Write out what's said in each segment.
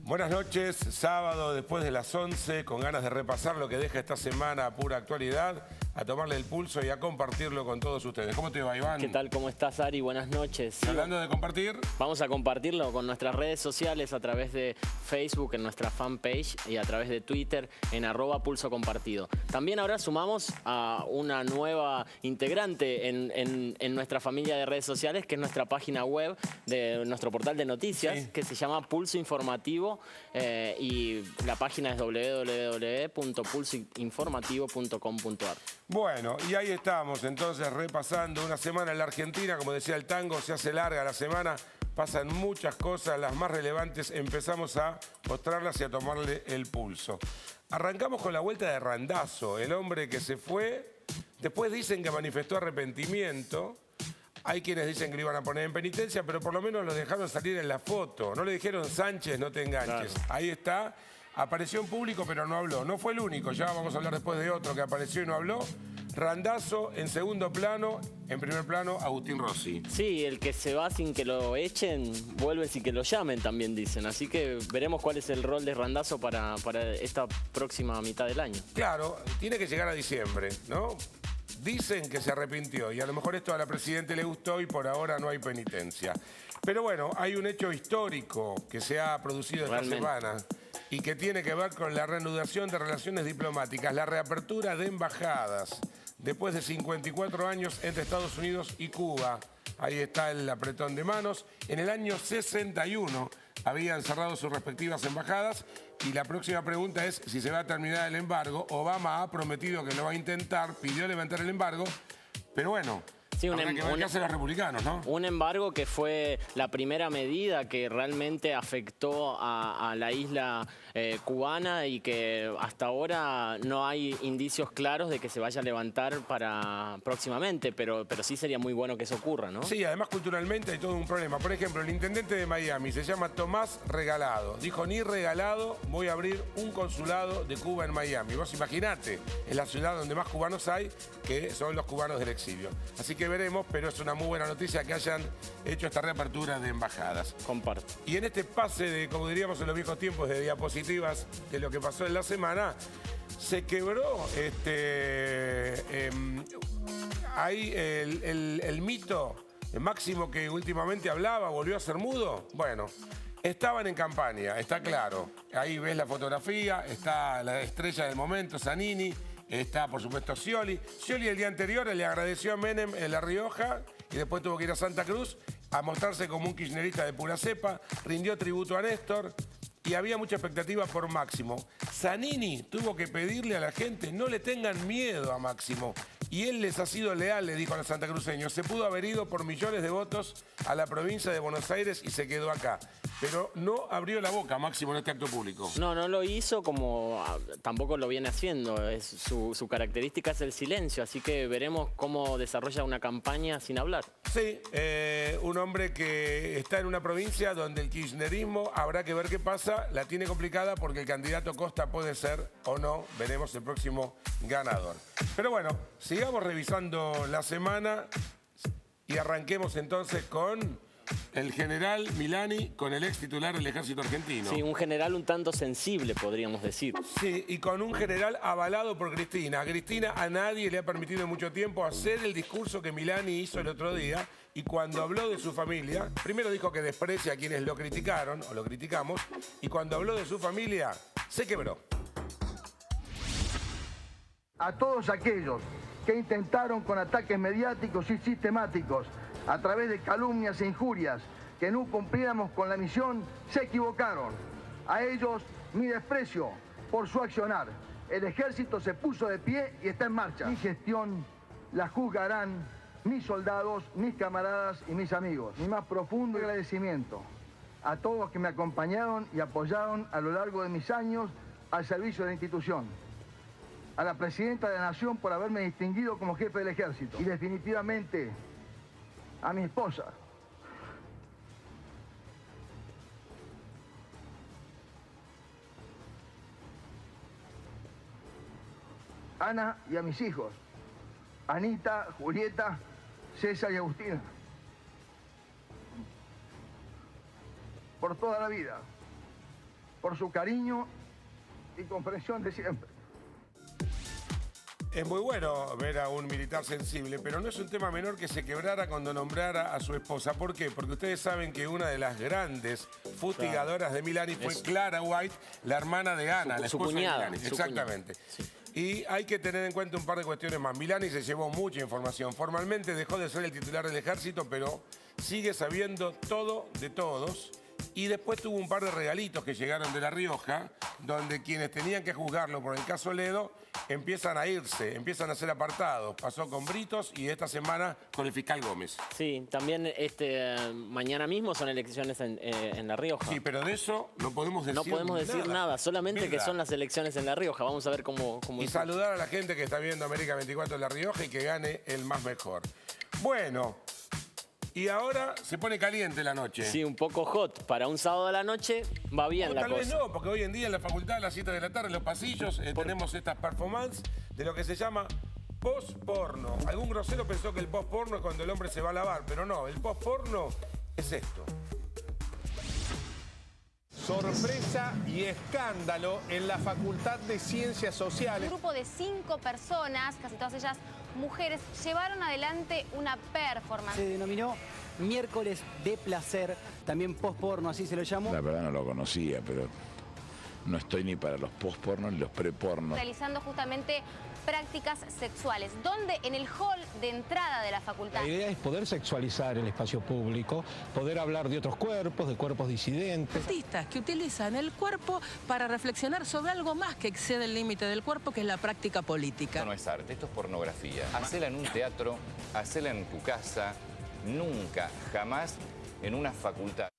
Buenas noches, sábado después de las 11, con ganas de repasar lo que deja esta semana a pura actualidad, a tomarle el pulso y a compartirlo con todos ustedes. ¿Cómo te va, Iván? ¿Qué tal? ¿Cómo estás, Ari? Buenas noches. Hablando de compartir, vamos a compartirlo con nuestras redes sociales a través de Facebook, en nuestra fanpage, y a través de Twitter, en @pulsocompartido. También ahora sumamos a una nueva integrante en nuestra familia de redes sociales, que es nuestra página web de nuestro portal de noticias, sí, que se llama Pulso Informativo, y la página es www.pulsoinformativo.com.ar. Bueno, y ahí estamos entonces repasando una semana en la Argentina. Como decía el tango, se hace larga la semana, pasan muchas cosas, las más relevantes empezamos a mostrarlas y a tomarle el pulso. Arrancamos con la vuelta de Randazzo, el hombre que se fue, después dicen que manifestó arrepentimiento. Hay quienes dicen que lo iban a poner en penitencia, pero por lo menos lo dejaron salir en la foto. No le dijeron, Sánchez, no te enganches. Claro. Ahí está. Apareció en público, pero no habló. No fue el único. Ya vamos a hablar después de otro que apareció y no habló. Randazzo en segundo plano, en primer plano, Agustín Rossi. Sí, el que se va sin que lo echen, vuelve sin que lo llamen, también dicen. Así que veremos cuál es el rol de Randazzo para esta próxima mitad del año. Claro, tiene que llegar a diciembre, ¿no? Dicen que se arrepintió y a lo mejor esto a la Presidenta le gustó y por ahora no hay penitencia. Pero bueno, hay un hecho histórico que se ha producido esta semana y que tiene que ver con la reanudación de relaciones diplomáticas, la reapertura de embajadas después de 54 años entre Estados Unidos y Cuba. Ahí está el apretón de manos. En el año 61 habían cerrado sus respectivas embajadas y la próxima pregunta es si se va a terminar el embargo. Obama ha prometido que lo va a intentar, pidió levantar el embargo, pero bueno, sí, habrá que ver qué hacen los republicanos, ¿no? Un embargo que fue la primera medida que realmente afectó a la isla cubana y que hasta ahora no hay indicios claros de que se vaya a levantar para próximamente, pero sí sería muy bueno que eso ocurra, ¿no? Sí, además culturalmente hay todo un problema. Por ejemplo, el intendente de Miami se llama Tomás Regalado. Dijo, ni regalado, voy a abrir un consulado de Cuba en Miami. Vos imaginate, es la ciudad donde más cubanos hay, que son los cubanos del exilio. Así que veremos, pero es una muy buena noticia que hayan hecho esta reapertura de embajadas. Comparto. Y en este pase de, como diríamos en los viejos tiempos, de diapositivas de lo que pasó en la semana, se quebró ahí el mito Máximo que últimamente hablaba, volvió a ser mudo. Bueno, estaban en campaña, está claro. Ahí ves la fotografía, está la estrella del momento, Zanini. Está, por supuesto, Scioli. Scioli el día anterior le agradeció a Menem en La Rioja y después tuvo que ir a Santa Cruz a mostrarse como un kirchnerista de pura cepa. Rindió tributo a Néstor y había mucha expectativa por Máximo. Zanini tuvo que pedirle a la gente, no le tengan miedo a Máximo. Y él les ha sido leal, le dijo a los santacruceños. Se pudo haber ido por millones de votos a la provincia de Buenos Aires y se quedó acá. Pero no abrió la boca Máximo en este acto público. No lo hizo, como tampoco lo viene haciendo. Su característica es el silencio, así que veremos cómo desarrolla una campaña sin hablar. Sí, un hombre que está en una provincia donde el kirchnerismo, habrá que ver qué pasa, la tiene complicada porque el candidato Costa puede ser o no, veremos el próximo ganador. Pero bueno, sigamos revisando la semana y arranquemos entonces con el general Milani, con el ex titular del Ejército Argentino. Sí, un general un tanto sensible, podríamos decir. Sí, y con un general avalado por Cristina. A Cristina a nadie le ha permitido en mucho tiempo hacer el discurso que Milani hizo el otro día, y cuando habló de su familia, primero dijo que desprecia a quienes lo criticaron, o lo criticamos, y cuando habló de su familia, se quebró. A todos aquellos que intentaron con ataques mediáticos y sistemáticos, a través de calumnias e injurias, que no cumpliéramos con la misión, se equivocaron. A ellos mi desprecio por su accionar. El ejército se puso de pie y está en marcha. Mi gestión la juzgarán mis soldados, mis camaradas y mis amigos. Mi más profundo agradecimiento a todos que me acompañaron y apoyaron a lo largo de mis años al servicio de la institución. A la Presidenta de la Nación por haberme distinguido como jefe del ejército. Y definitivamente a mi esposa. Ana, y a mis hijos, Anita, Julieta, César y Agustina. Por toda la vida. por su cariño y comprensión de siempre. Es muy bueno ver a un militar sensible, pero no es un tema menor que se quebrara cuando nombrara a su esposa. ¿Por qué? Porque ustedes saben que una de las grandes fustigadoras de Milani fue Clara White, la hermana de Ana, la esposa de Milani. Exactamente. Sí. Y hay que tener en cuenta un par de cuestiones más. Milani se llevó mucha información. Formalmente dejó de ser el titular del ejército, pero sigue sabiendo todo de todos. Y después tuvo un par de regalitos que llegaron de La Rioja, donde quienes tenían que juzgarlo por el caso Ledo empiezan a irse, empiezan a ser apartados. Pasó con Britos y esta semana con el fiscal Gómez. Sí, también mañana mismo son elecciones en La Rioja. Sí, pero de eso no podemos decir nada. No podemos decir nada, solamente que son las elecciones en La Rioja. Vamos a ver cómo y saludar a la gente que está viendo América 24 en La Rioja y que gane el más mejor. Bueno, y ahora se pone caliente la noche. Sí, un poco hot. Para un sábado a la noche va bien la cosa. Tal vez no, porque hoy en día en la facultad a las 7 de la tarde en los pasillos tenemos estas performances de lo que se llama post-porno. Algún grosero pensó que el post-porno es cuando el hombre se va a lavar, pero no, el post-porno es esto. Sorpresa y escándalo en la Facultad de Ciencias Sociales. Un grupo de 5 personas, casi todas ellas mujeres, llevaron adelante una performance. Se denominó Miércoles de Placer, también post-porno, así se lo llamó. La verdad no lo conocía, pero no estoy ni para los post-porno ni los pre-porno. Realizando justamente prácticas sexuales, donde en el hall de entrada de la facultad. La idea es poder sexualizar el espacio público, poder hablar de otros cuerpos, de cuerpos disidentes. Artistas que utilizan el cuerpo para reflexionar sobre algo más que excede el límite del cuerpo, que es la práctica política. Esto no es arte, esto es pornografía. Hacela en un teatro, hacela en tu casa, nunca, jamás en una facultad.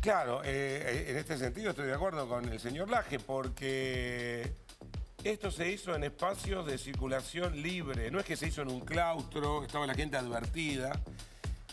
Claro, en este sentido estoy de acuerdo con el señor Laje, porque esto se hizo en espacios de circulación libre, no es que se hizo en un claustro, estaba la gente advertida.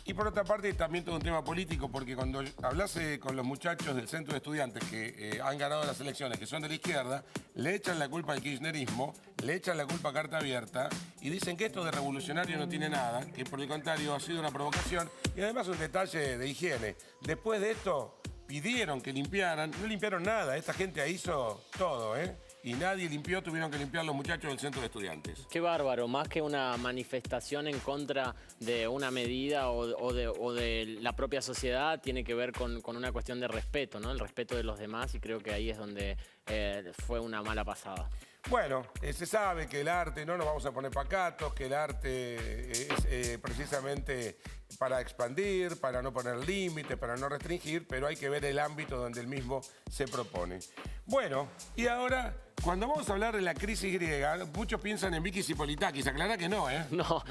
Y por otra parte también todo un tema político, porque cuando hablase con los muchachos del centro de estudiantes que han ganado las elecciones, que son de la izquierda, le echan la culpa al kirchnerismo, le echan la culpa a Carta Abierta y dicen que esto de revolucionario no tiene nada, que por el contrario ha sido una provocación y además un detalle de higiene. Después de esto pidieron que limpiaran, no limpiaron nada, esta gente hizo todo, y nadie limpió, tuvieron que limpiar los muchachos del centro de estudiantes. Qué bárbaro, más que una manifestación en contra de una medida o de la propia sociedad, tiene que ver con una cuestión de respeto, ¿no? El respeto de los demás, y creo que ahí es donde fue una mala pasada. Bueno, se sabe que el arte, no nos vamos a poner pacatos, que el arte es precisamente para expandir, para no poner límites, para no restringir, pero hay que ver el ámbito donde el mismo se propone. Bueno, y ahora, cuando vamos a hablar de la crisis griega, muchos piensan en Vikis y Politakis. Aclará que no, ¿eh? No,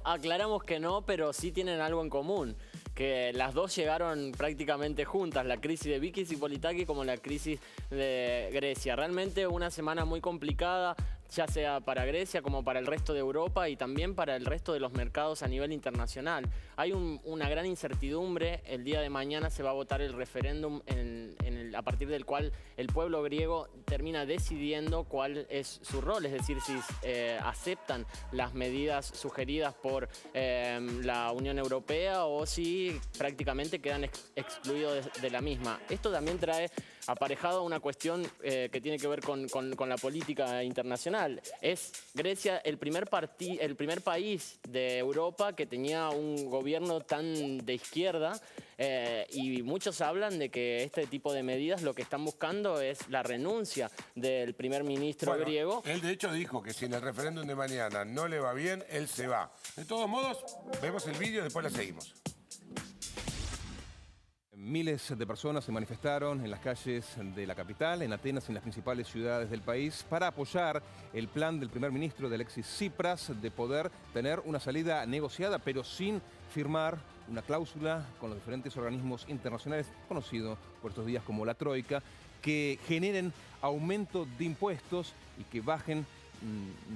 aclaramos que no, pero sí tienen algo en común. Que las dos llegaron prácticamente juntas, la crisis de Vikis y Politakis como la crisis de Grecia. Realmente una semana muy complicada, ya sea para Grecia como para el resto de Europa y también para el resto de los mercados a nivel internacional. Hay una gran incertidumbre. El día de mañana se va a votar el referéndum a partir del cual el pueblo griego termina decidiendo cuál es su rol, es decir, si aceptan las medidas sugeridas por la Unión Europea o si prácticamente quedan excluidos de la misma. Esto también trae aparejado una cuestión que tiene que ver con la política internacional. Es Grecia el primer país de Europa que tenía un gobierno tan de izquierda, y muchos hablan de que este tipo de medidas lo que están buscando es la renuncia del primer ministro griego. Él de hecho dijo que si en el referéndum de mañana no le va bien, él se va. De todos modos, vemos el vídeo y después la seguimos. Miles de personas se manifestaron en las calles de la capital, en Atenas y en las principales ciudades del país para apoyar el plan del primer ministro de Alexis Tsipras de poder tener una salida negociada, pero sin firmar una cláusula con los diferentes organismos internacionales, conocidos por estos días como la Troika, que generen aumento de impuestos y que bajen.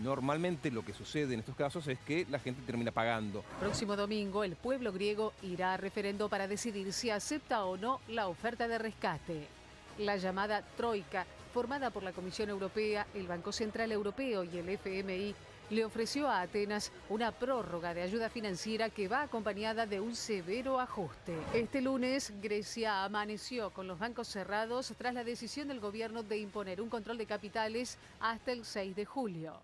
Normalmente lo que sucede en estos casos es que la gente termina pagando. Próximo domingo el pueblo griego irá a referendo para decidir si acepta o no la oferta de rescate. La llamada Troika, formada por la Comisión Europea, el Banco Central Europeo y el FMI, le ofreció a Atenas una prórroga de ayuda financiera que va acompañada de un severo ajuste. Este lunes, Grecia amaneció con los bancos cerrados tras la decisión del gobierno de imponer un control de capitales hasta el 6 de julio.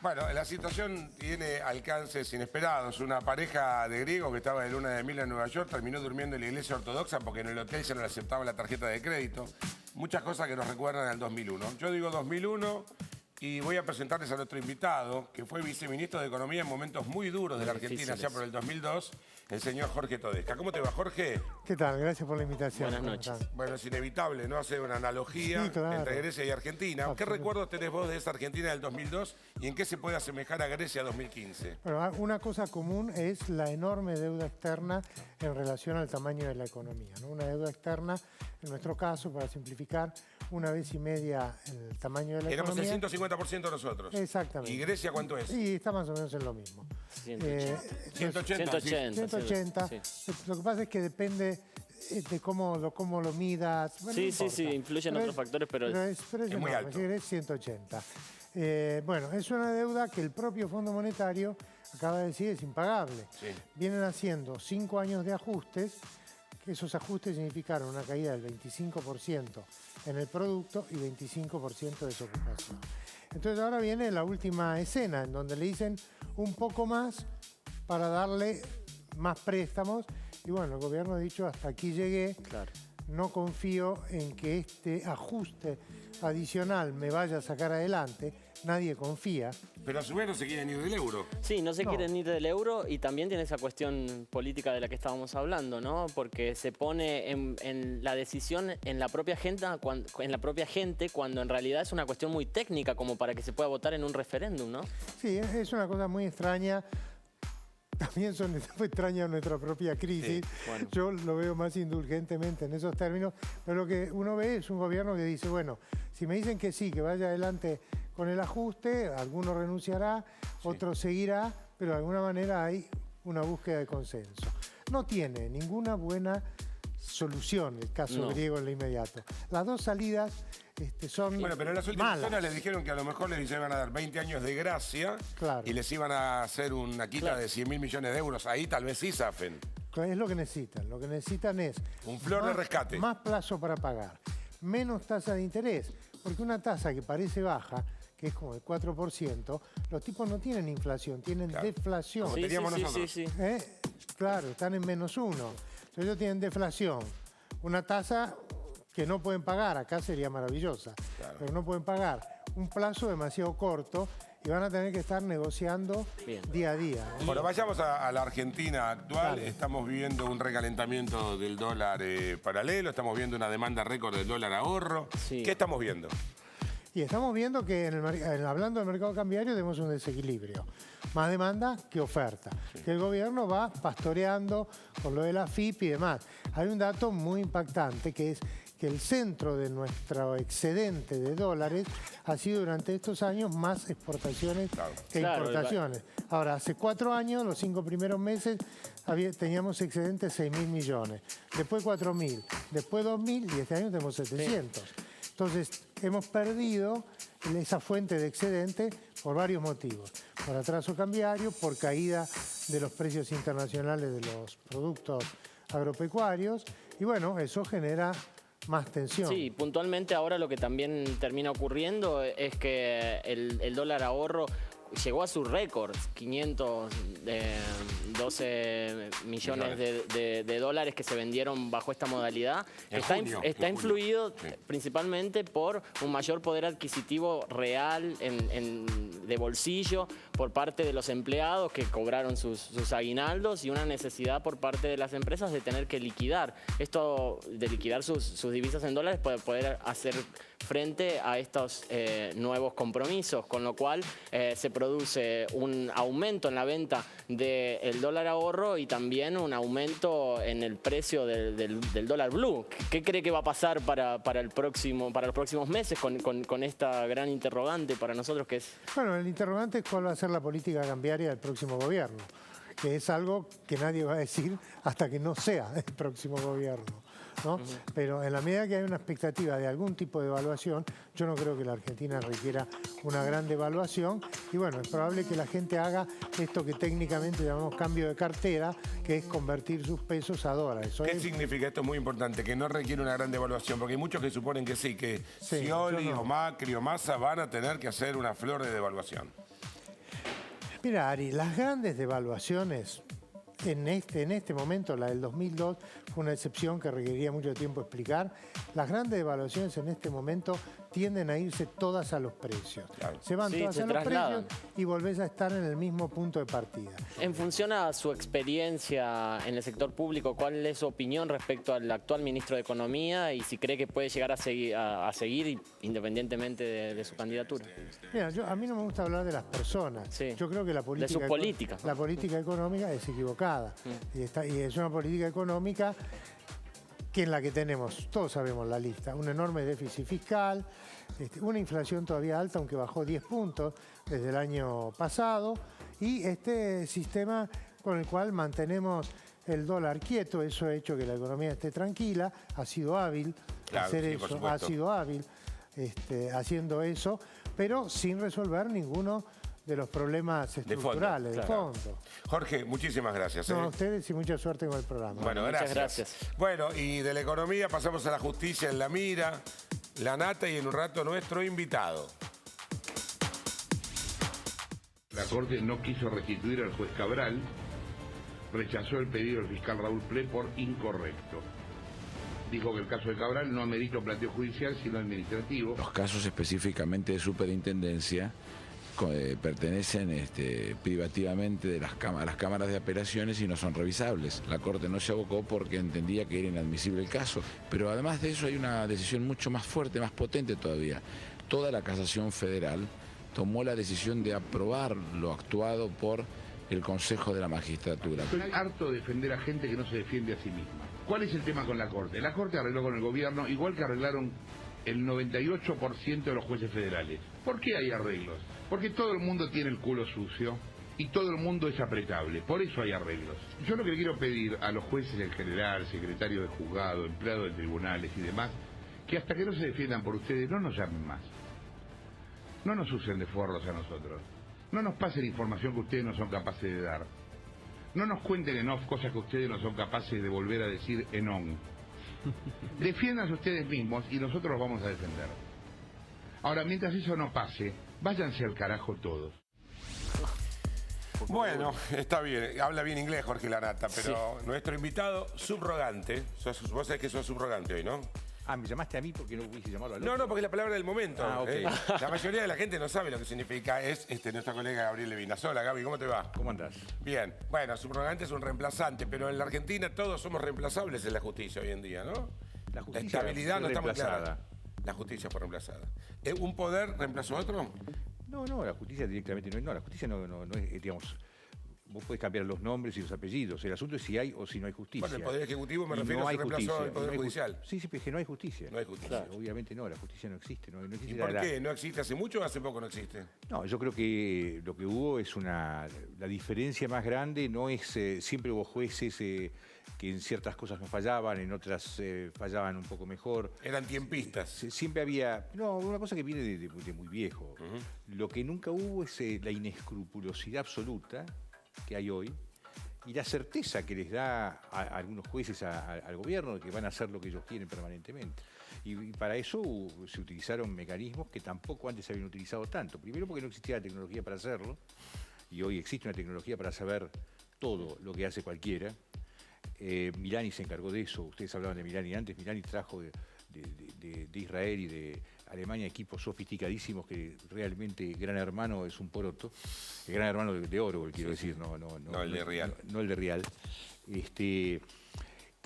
Bueno, la situación tiene alcances inesperados. Una pareja de griegos que estaba de luna de miel en Nueva York terminó durmiendo en la iglesia ortodoxa porque en el hotel ya no le aceptaban la tarjeta de crédito. Muchas cosas que nos recuerdan al 2001. Yo digo 2001 y voy a presentarles a nuestro invitado, que fue viceministro de Economía en momentos muy duros de la Argentina, allá por el 2002, el señor Jorge Todesca. ¿Cómo te va, Jorge? ¿Qué tal? Gracias por la invitación. Buenas noches. Bueno, es inevitable, ¿no? Hacer una analogía entre Grecia y Argentina. ¿Qué recuerdos tenés vos de esa Argentina del 2002 y en qué se puede asemejar a Grecia 2015? Bueno, una cosa común es la enorme deuda externa en relación al tamaño de la economía, ¿no? Una deuda externa, en nuestro caso, para simplificar, 1,5 veces el tamaño de la Éramos economía. el 150% nosotros. Exactamente. ¿Y Grecia cuánto es? Sí, está más o menos en lo mismo. 180. 180. Sí. Lo que pasa es que depende de cómo lo midas. Bueno, sí, influyen otros factores, pero es muy alto. Es 180. Bueno, es una deuda que el propio Fondo Monetario acaba de decir es impagable. Sí. Vienen haciendo 5 años de ajustes, que esos ajustes significaron una caída del 25% en el producto y 25% de desocupación. Entonces ahora viene la última escena, en donde le dicen un poco más para darle más préstamos. Y bueno, el gobierno ha dicho, hasta aquí llegué. Claro. No confío en que este ajuste adicional me vaya a sacar adelante. Nadie confía. Pero a su vez no se quieren ir del euro. Sí, no se quieren ir del euro y también tiene esa cuestión política de la que estábamos hablando, ¿no? Porque se pone en la decisión en la propia gente cuando en realidad es una cuestión muy técnica como para que se pueda votar en un referéndum, ¿no? Sí, es una cosa muy extraña. También fue extraña nuestra propia crisis. Sí, bueno. Yo lo veo más indulgentemente en esos términos, pero lo que uno ve es un gobierno que dice, bueno, si me dicen que sí, que vaya adelante con el ajuste, alguno renunciará, otro seguirá, pero de alguna manera hay una búsqueda de consenso. No tiene ninguna buena solución el caso griego en lo inmediato. Las dos salidas son Bueno, pero en las últimas horas les dijeron que a lo mejor les iban a dar 20 años de gracia y les iban a hacer una quita de 100.000 millones de euros. Ahí tal vez sí zafen. Es lo que necesitan. Lo que necesitan es un flor de rescate. Más plazo para pagar, menos tasa de interés, porque una tasa que parece baja, que es como el 4%, los tipos no tienen inflación, tienen deflación. Como teníamos nosotros. Claro, están en -1. Entonces ellos tienen deflación. Una tasa que no pueden pagar, acá sería maravillosa, pero no pueden pagar. Un plazo demasiado corto y van a tener que estar negociando día a día. Bueno, vayamos a la Argentina actual. Estamos viviendo un recalentamiento del dólar paralelo, estamos viendo una demanda récord del dólar ahorro. ¿Qué estamos viendo? Y estamos viendo que hablando del mercado cambiario tenemos un desequilibrio. Más demanda que oferta. Que el gobierno va pastoreando con lo de la FIP y demás. Hay un dato muy impactante que es que el centro de nuestro excedente de dólares ha sido durante estos años más exportaciones que importaciones. Ahora, hace 4 años, los 5 primeros meses, teníamos excedente de 6.000 millones. Después 4.000, después 2.000 y este año tenemos 700. Entonces, hemos perdido esa fuente de excedente por varios motivos. Por atraso cambiario, por caída de los precios internacionales de los productos agropecuarios. Y bueno, eso genera más tensión. Sí, puntualmente ahora lo que también termina ocurriendo es que el dólar ahorro llegó a su récord, 512 millones de dólares que se vendieron bajo esta modalidad. Está influido principalmente por un mayor poder adquisitivo real de bolsillo por parte de los empleados que cobraron sus aguinaldos y una necesidad por parte de las empresas de tener que liquidar. Esto de liquidar sus divisas en dólares para poder hacer frente a estos nuevos compromisos, con lo cual se produce un aumento en la venta del dólar ahorro y también un aumento en el precio del dólar blue. ¿Qué cree que va a pasar para los próximos meses con esta gran interrogante para nosotros que es? Bueno, el interrogante es cuál va a ser la política cambiaria del próximo gobierno. que es algo que nadie va a decir hasta que no sea el próximo gobierno, ¿no? Pero en la medida que hay una expectativa de algún tipo de devaluación, yo no creo que la Argentina requiera una gran devaluación y bueno, es probable que la gente haga esto que técnicamente llamamos cambio de cartera, que es convertir sus pesos a dólares. ¿Qué significa? Esto es muy importante, que no requiere una gran devaluación, porque hay muchos que suponen que sí, que Scioli o Macri o Massa van a tener que hacer una flor de devaluación. Mira, Ari, las grandes devaluaciones, en este momento, la del 2002, fue una excepción que requeriría mucho tiempo explicar. Las grandes devaluaciones en este momento tienden a irse todas a los precios. Claro. Se van todas a los precios y volvés a estar en el mismo punto de partida. En función a su experiencia en el sector público, ¿cuál es su opinión respecto al actual ministro de Economía y si cree que puede llegar a seguir independientemente de su candidatura? Mira, a mí no me gusta hablar de las personas. Sí. Yo creo que la política, la política económica es equivocada. Y es una política económica que en la que tenemos, todos sabemos la lista, un enorme déficit fiscal, una inflación todavía alta, aunque bajó 10 puntos desde el año pasado, y este sistema con el cual mantenemos el dólar quieto. Eso ha hecho que la economía esté tranquila, ha sido hábil hacer eso, ha sido hábil haciendo eso, pero sin resolver ninguno de los problemas estructurales, de fondo. Jorge, muchísimas gracias. No, a ustedes y mucha suerte con el programa. Bueno, gracias. Muchas gracias. Bueno, y de la economía pasamos a la justicia en La Mira, La Nata y en un rato nuestro invitado. La Corte no quiso restituir al juez Cabral, rechazó el pedido del fiscal Raúl Ple por incorrecto. Dijo que el caso de Cabral no amerita un planteo judicial, sino administrativo. Los casos específicamente de superintendencia pertenecen privativamente de las cámaras de apelaciones y no son revisables. La Corte no se abocó porque entendía que era inadmisible el caso. Pero además de eso hay una decisión mucho más fuerte, más potente todavía. Toda la Casación Federal tomó la decisión de aprobar lo actuado por el Consejo de la Magistratura. Estoy harto de defender a gente que no se defiende a sí misma. ¿Cuál es el tema con la Corte? La Corte arregló con el gobierno, igual que arreglaron el 98% de los jueces federales. ¿Por qué hay arreglos? Porque todo el mundo tiene el culo sucio y todo el mundo es apretable. Por eso hay arreglos. Yo lo que le quiero pedir a los jueces en general, secretarios de juzgado, empleados de tribunales y demás, que hasta que no se defiendan por ustedes, no nos llamen más. No nos usen de forros a nosotros. No nos pasen información que ustedes no son capaces de dar. No nos cuenten en off cosas que ustedes no son capaces de volver a decir en on. Defiéndanse ustedes mismos y nosotros los vamos a defender. Ahora, mientras eso no pase, váyanse al carajo todos. Bueno, está bien, habla bien inglés Jorge La Nata, pero nuestro invitado subrogante, vos sabés que sos subrogante hoy, ¿no? Ah, me llamaste a mí porque no quise llamarlo al otro. No, porque es la palabra del momento. Ah, ok. La mayoría de la gente no sabe lo que significa. Es nuestra colega Gabriel Levinasola. Gaby, ¿cómo te va? ¿Cómo andás? Bien. Bueno, subrogante es un reemplazante, pero en la Argentina todos somos reemplazables en la justicia hoy en día, ¿no? La justicia la estabilidad no está muy clara. reemplazada. La justicia fue reemplazada. ¿Un poder reemplazó a otro? No, la justicia directamente no es. No, la justicia no es, digamos... Vos podés cambiar los nombres y los apellidos. El asunto es si hay o si no hay justicia. Bueno, el Poder Ejecutivo me refiero a si reemplazó al Poder Judicial. Sí, pero es que no hay justicia. No hay justicia. Claro. Obviamente no, la justicia no existe. No existe. ¿Y por qué? ¿No existe hace mucho o hace poco no existe? No, yo creo que lo que hubo es la diferencia más grande no es, siempre hubo jueces que en ciertas cosas no fallaban, en otras fallaban un poco mejor. Eran tiempistas. Siempre había, una cosa que viene de muy viejo. Lo que nunca hubo es la inescrupulosidad absoluta que hay hoy y la certeza que les da a algunos jueces al gobierno de que van a hacer lo que ellos quieren permanentemente. Y para eso se utilizaron mecanismos que tampoco antes se habían utilizado tanto. Primero porque no existía la tecnología para hacerlo y hoy existe una tecnología para saber todo lo que hace cualquiera. Milani se encargó de eso. Ustedes hablaban de Milani antes. Milani trajo de Israel y de Alemania equipos sofisticadísimos que realmente Gran Hermano es un poroto. El Gran Hermano de oro, quiero decir, no el de Real. No el de Real.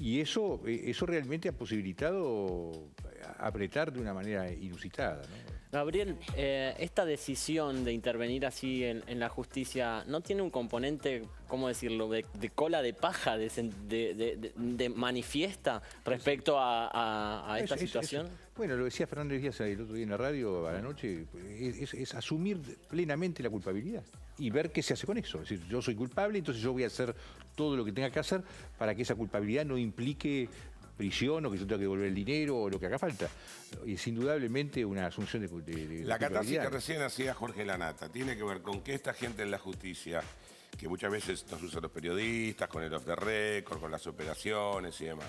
Y eso realmente ha posibilitado apretar de una manera inusitada, ¿no? Gabriel, esta decisión de intervenir así en la justicia, ¿no tiene un componente, cómo decirlo, de cola de paja, de manifiesta respecto a esta situación? Bueno, lo decía Fernández Díaz el otro día en la radio a la noche, es asumir plenamente la culpabilidad. y ver qué se hace con eso. Es decir, yo soy culpable, entonces yo voy a hacer todo lo que tenga que hacer para que esa culpabilidad no implique prisión o que yo tenga que devolver el dinero o lo que haga falta. Y es indudablemente una asunción de La catarsis que recién hacía Jorge Lanata tiene que ver con que esta gente en la justicia, que muchas veces nos usan los periodistas, con el off the record, con las operaciones y demás,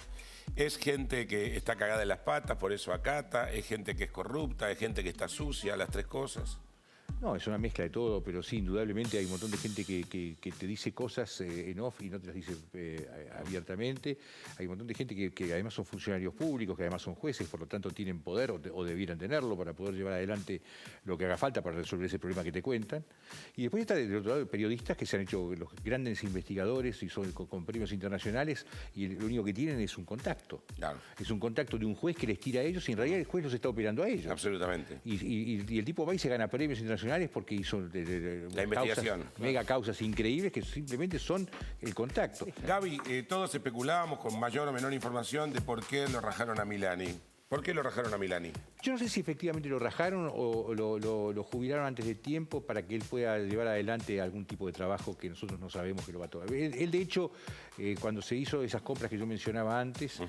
es gente que está cagada en las patas, por eso acata, es gente que es corrupta, es gente que está sucia, las tres cosas. No, es una mezcla de todo, pero sí, indudablemente hay un montón de gente que te dice cosas en off y no te las dice abiertamente. Hay un montón de gente que además son funcionarios públicos, que además son jueces, por lo tanto tienen poder o debieran tenerlo para poder llevar adelante lo que haga falta para resolver ese problema que te cuentan. Y después está del otro lado periodistas que se han hecho los grandes investigadores y son con premios internacionales y lo único que tienen es un contacto. Claro. Es un contacto de un juez que les tira a ellos y en realidad el juez los está operando a ellos. Absolutamente. Y el tipo va y se gana premios internacionales porque hizo la investigación. Mega causas increíbles que simplemente son el contacto. Gaby, todos especulábamos con mayor o menor información de por qué lo rajaron a Milani. ¿Por qué lo rajaron a Milani? Yo no sé si efectivamente lo rajaron o lo jubilaron antes de tiempo para que él pueda llevar adelante algún tipo de trabajo que nosotros no sabemos que lo va a tomar. Él de hecho, cuando se hizo esas compras que yo mencionaba antes,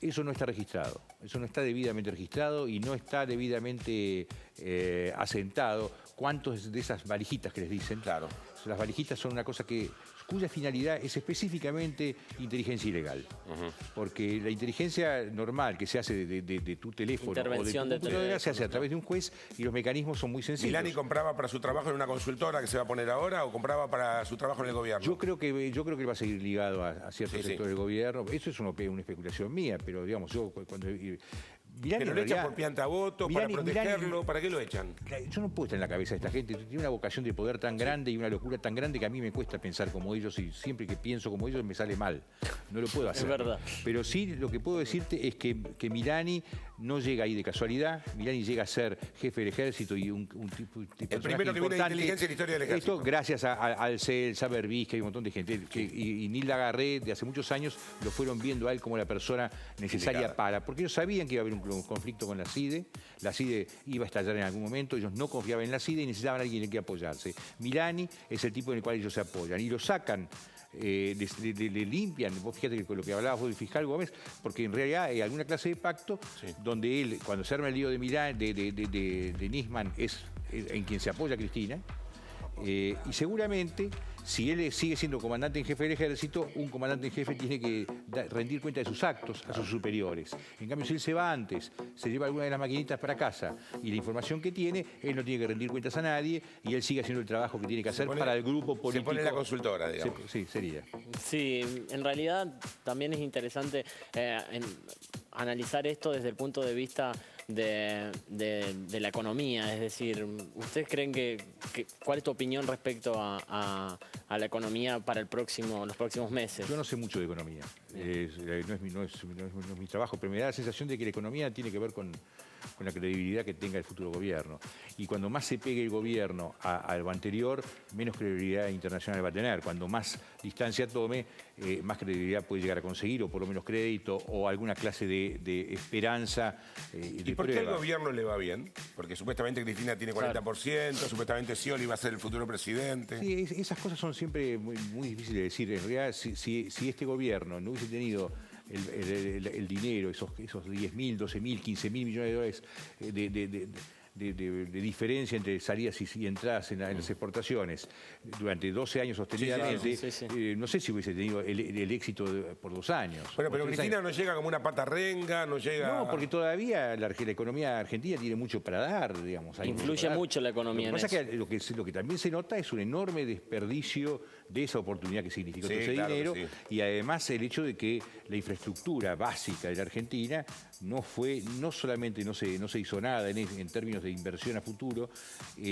eso no está registrado, eso no está debidamente registrado y no está debidamente asentado. ¿Cuántos de esas valijitas que les dicen? Claro. Las valijitas son una cosa cuya finalidad es específicamente inteligencia ilegal. Porque la inteligencia normal que se hace de tu teléfono o de tu computadora se hace a través de un juez y los mecanismos son muy sencillos. ¿Milani compraba para su trabajo en una consultora que se va a poner ahora o compraba para su trabajo en el gobierno? Yo creo que él va a seguir ligado a ciertos sectores del gobierno. Eso es una especulación mía, pero digamos, yo cuando... Milani, pero lo echan por piantavoto, para protegerlo, ¿para qué lo echan? Yo no puedo estar en la cabeza de esta gente, tiene una vocación de poder tan grande y una locura tan grande que a mí me cuesta pensar como ellos y siempre que pienso como ellos me sale mal. No lo puedo hacer. Es verdad. Pero sí lo que puedo decirte es que Milani no llega ahí de casualidad, Milani llega a ser jefe del ejército y un tipo el primero que viene de inteligencia en la historia del ejército. Esto gracias al Celsa, a Berbis, que hay un montón de gente, y Nilda Garré de hace muchos años lo fueron viendo a él como la persona necesaria porque ellos sabían que iba a haber un conflicto con la CIDE iba a estallar en algún momento, ellos no confiaban en la CIDE y necesitaban a alguien en que apoyarse. Milani es el tipo en el cual ellos se apoyan y lo sacan, le limpian. Vos fíjate que con lo que hablabas vos del fiscal Gómez, porque en realidad hay alguna clase de pacto donde él, cuando se arma el lío de Milani, de Nisman, es en quien se apoya Cristina. Y seguramente, si él sigue siendo comandante en jefe del ejército, un comandante en jefe tiene que rendir cuenta de sus actos a sus superiores. En cambio, si él se va antes, se lleva alguna de las maquinitas para casa y la información que tiene, él no tiene que rendir cuentas a nadie y él sigue haciendo el trabajo que tiene que hacer para el grupo político. Se pone la consultora, digamos. Sí, sería. Sí, en realidad también es interesante analizar esto desde el punto de vista de la economía. Es decir, ¿ustedes creen cuál es tu opinión respecto a la economía para los próximos meses? Yo no sé mucho de economía, no es mi trabajo, pero me da la sensación de que la economía tiene que ver con la credibilidad que tenga el futuro gobierno. Y cuando más se pegue el gobierno a lo anterior, menos credibilidad internacional va a tener. Cuando más distancia tome, más credibilidad puede llegar a conseguir, o por lo menos crédito, o alguna clase de esperanza. ¿Y por qué al gobierno le va bien? Porque supuestamente Cristina tiene 40%, supuestamente Scioli va a ser el futuro presidente. Sí, esas cosas son siempre muy difíciles de decir. En realidad, si este gobierno no hubiese tenido el dinero, esos 10.000, 12.000, 15.000 millones de dólares de diferencia entre salidas y entradas en las exportaciones durante 12 años sostenidamente, no sé si hubiese tenido el éxito por 2 años. Bueno, pero Cristina no llega como una pata renga, no llega... No, porque todavía la economía argentina tiene mucho para dar, digamos. Influye mucho la economía en eso. Lo que pasa es que lo que también se nota es un enorme desperdicio de esa oportunidad que significó todo ese dinero y además el hecho de que la infraestructura básica de la Argentina no solamente no se hizo nada en términos de inversión a futuro,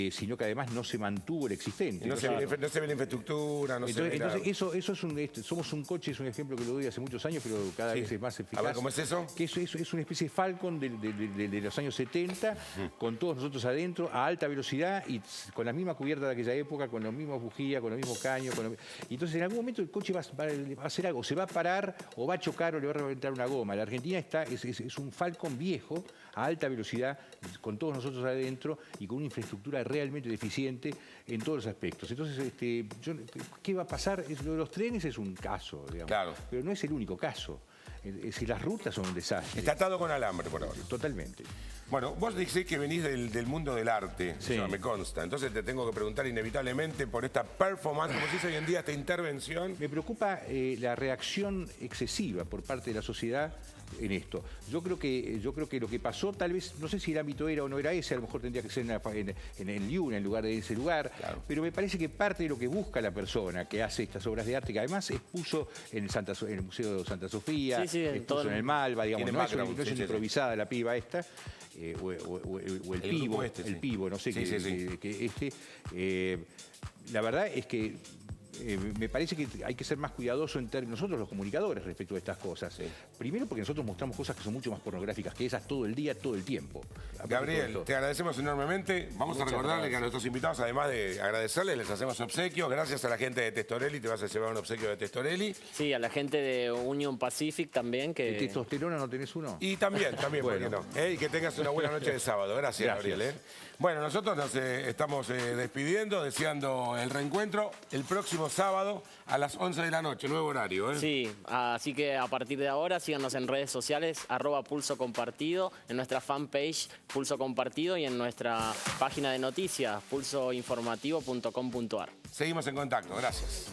sino que además no se mantuvo el existente. No se ve la infraestructura, entonces eso es somos un coche, es un ejemplo que lo doy hace muchos años, pero cada vez es más eficaz. A ver, ¿cómo es eso? Que eso es una especie de Falcon de los años 70, con todos nosotros adentro, a alta velocidad y con la misma cubierta de aquella época, con los mismos bujías, con los mismos caños, con los Y entonces en algún momento el coche va a hacer algo, se va a parar o va a chocar o le va a reventar una goma. La Argentina es un Falcon viejo a alta velocidad, con todos nosotros adentro y con una infraestructura realmente deficiente en todos los aspectos. Entonces, ¿qué va a pasar? Lo de los trenes es un caso, digamos, claro, pero no es el único caso. Es decir, las rutas son un desastre. Está atado con alambre por ahora. Totalmente. Bueno, vos decís que venís del mundo del arte, sí, me consta. Entonces te tengo que preguntar inevitablemente por esta performance, como se dice hoy en día, esta intervención. Me preocupa la reacción excesiva por parte de la sociedad en esto. Yo creo que lo que pasó, tal vez, no sé si el ámbito era o no era ese, a lo mejor tendría que ser en Liuna, en lugar de ese lugar, claro, pero me parece que parte de lo que busca la persona que hace estas obras de arte, que además expuso en el Museo de Santa Sofía, expuso en el Malva, digamos, no es improvisada la piba esta, o el pivo, no sé la verdad es que me parece que hay que ser más cuidadoso en términos, nosotros los comunicadores, respecto de estas cosas. Sí. Primero porque nosotros mostramos cosas que son mucho más pornográficas que esas todo el día, todo el tiempo. Gabriel, te agradecemos enormemente. Vamos a recordarle que a nuestros invitados, además de agradecerles, les hacemos obsequios. Gracias a la gente de Testorelli, te vas a llevar un obsequio de Testorelli. Sí, a la gente de Union Pacific también. ¿De testosterona no tenés uno? Y también, bueno, ¿por qué no? Y que tengas una buena noche de sábado. Gracias. Gabriel. Bueno, nosotros nos estamos despidiendo, deseando el reencuentro el próximo sábado a las 11 de la noche, nuevo horario. Sí, así que a partir de ahora síganos en redes sociales, @Pulso Compartido, en nuestra fanpage Pulso Compartido y en nuestra página de noticias, pulsoinformativo.com.ar. Seguimos en contacto, gracias.